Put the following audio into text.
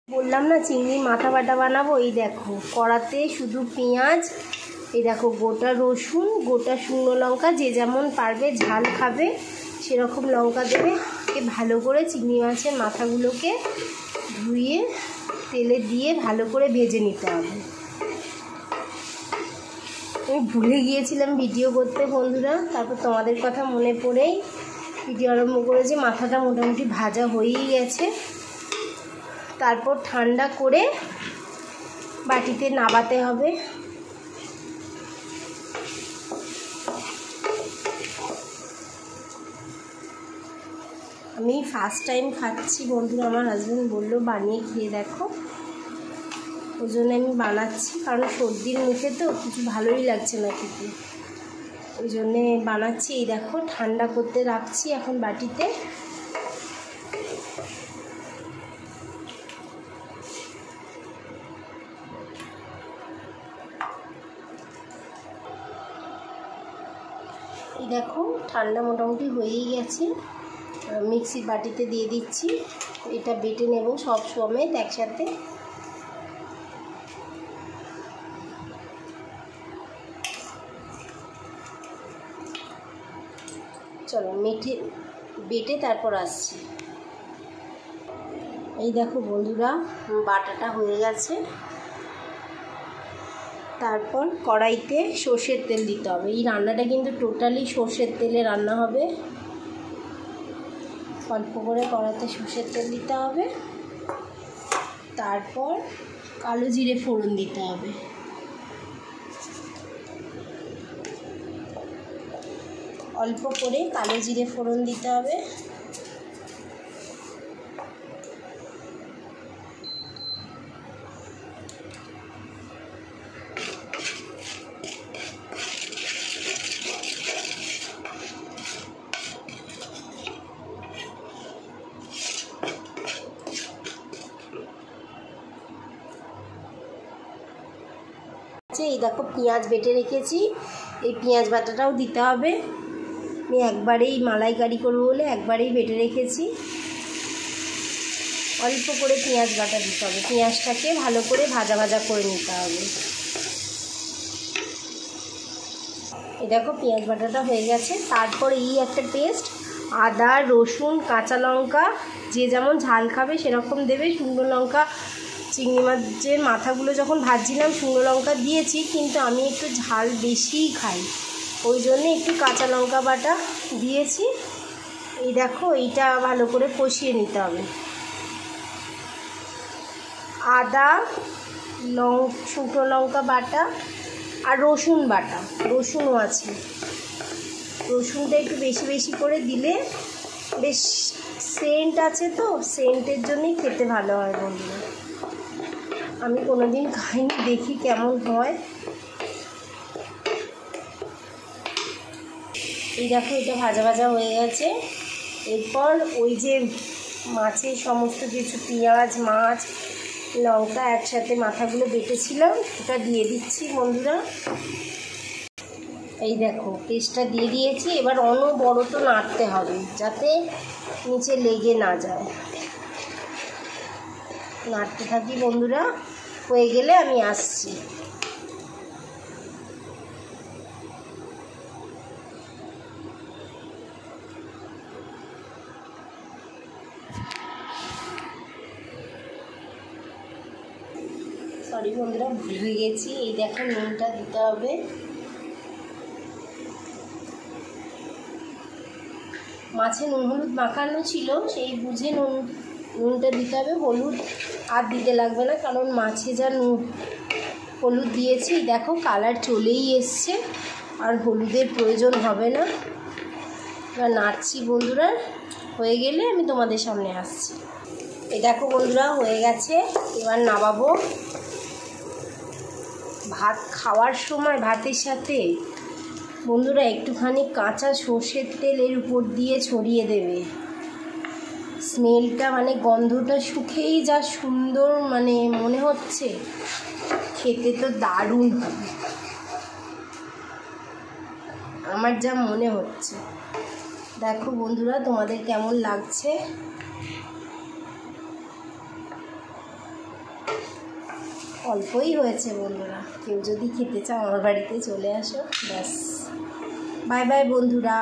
বললাম না চিংড়ি মাথা বাটা বানাবো। এই দেখো কড়াতে শুধু পেঁয়াজ, এই দেখো গোটা রসুন, গোটা শুকনো লঙ্কা, যে যেমন পারবে ঝাল খাবে সেরকম লঙ্কা দেবে। ভালো করে চিংড়ি মাছের মাথাগুলোকে ধুয়ে তেলে দিয়ে ভালো করে ভেজে নিতে হবে। আমি ভুলে গিয়েছিলাম ভিডিও করতে বন্ধুরা, তারপর তোমাদের কথা মনে পড়েই ভিডিও আরম্ভ করেছি। মাথাটা মোটামুটি ভাজা হয়েই গেছে। তারপর ঠান্ডা করে বাটিতে নাবাতে হবে। আমি ফার্স্ট টাইম খাচ্ছি বন্ধুরা, আমার হাজব্যান্ড বললো বানিয়ে খেয়ে দেখো, ওই জন্য আমি বানাচ্ছি। কারণ সর্দির মুখে তো কিছু ভালোই লাগছে না খেতে, ওই জন্যে বানাচ্ছি। এই দেখো ঠান্ডা করতে রাখছি এখন বাটিতে। এই দেখো ঠান্ডা মোটামুটি হয়েই গেছে। মিক্সির বাটিতে দিয়ে দিচ্ছি, এটা বেটে নেব সব সমেত একসাথে। চলো বেটে তারপর আসছি। এই দেখো বন্ধুরা বাটাটা হয়ে গেছে। তারপর কড়াইতে সর্ষের তেল দিতে হবে। এই রান্নাটা কিন্তু টোটালি সর্ষের তেলে রান্না হবে। অল্প করে কড়াইতে সর্ষের তেল দিতে হবে। তারপর কালো জিরে ফোড়ন দিতে হবে। অল্প করে কালো জিরে ফোড়ন দিতে হবে। এই দেখো পেঁয়াজ বেটে রেখেছি, এই পেঁয়াজ বাটাটাও দিতে হবে। আমি একবারেই মালাইকারি করবো বলে একবারেই বেটে রেখেছি। অল্প করে পেঁয়াজ বাটা দিতে হবে। পেঁয়াজটাকে ভালো করে ভাজা ভাজা করে নিতে হবে। এই দেখো পেঁয়াজ বাটাটা হয়ে গেছে। তারপর এই একটা পেস্ট, আদা রসুন কাঁচা লঙ্কা, যে যেমন ঝাল খাবে সেরকম দেবে। শুকনো লঙ্কা, চিংড়ি মাছের মাথাগুলো যখন ভাজছিলাম শুকনো লঙ্কা দিয়েছি, কিন্তু আমি একটু ঝাল বেশিই খাই, ওই জন্য একটু কাঁচা লঙ্কা বাটা দিয়েছি। এই দেখো এইটা ভালো করে কষিয়ে নিতে হবে। আদা শুকনো লঙ্কা বাটা আর রসুন বাটা, রসুনও আছে, রসুনটা একটু বেশি বেশি করে দিলে বেশ সেন্ট আছে তো, সেন্টের জন্যই খেতে ভালো হয় বন্ধুরা। আমি কোনোদিন খাইনি, দেখি কেমন হয়। এই দেখো এটা ভাজা ভাজা হয়ে গেছে। এরপর ওই যে মাছের সমস্ত কিছু পেঁয়াজ মাছ লঙ্কা একসাথে মাথাগুলো বেটেছিলাম ওটা দিয়ে দিচ্ছি বন্ধুরা। এই দেখো পেস্টটা দিয়ে দিয়েছি। এবার অনবরত নাড়তে হবে যাতে নিচে লেগে না যায়। নাড়তে থাকি বন্ধুরা, হয়ে গেলে আমি আসছি। সরি বন্ধুরা ভুলে গেছি। এই দেখো নুনটা দিতে হবে। মাছে নুন হলুদ মাখানো ছিল, সেই বুঝে নুনটা দিতে হবে। হলুদ আর দিতে লাগবে না, কারণ মাছে যা হলুদ দিয়েছি। দেখো কালার চলেই এসছে, আর হলুদের প্রয়োজন হবে না। এবার নাড়ছি বন্ধুরা, হয়ে গেলে আমি তোমাদের সামনে আসছি। এই দেখো বন্ধুরা হয়ে গেছে, এবার নামাবো। ভাত খাওয়ার সময় ভাতের সাথে বন্ধুরা একটুখানি কাঁচা সর্ষের তেল এর উপর দিয়ে ছড়িয়ে দেবে। স্মেলটা মানে গন্ধটা শুকেই যা সুন্দর মানে মনে হচ্ছে, খেতে তো দারুণ হবে, আমার যা মনে হচ্ছে। দেখো বন্ধুরা তোমাদের কেমন লাগছে। অল্পই হয়েছে বন্ধুরা, কেউ যদি খেতে চাও আমার বাড়িতে চলে আসো। ব্যাস, বাই বাই বন্ধুরা।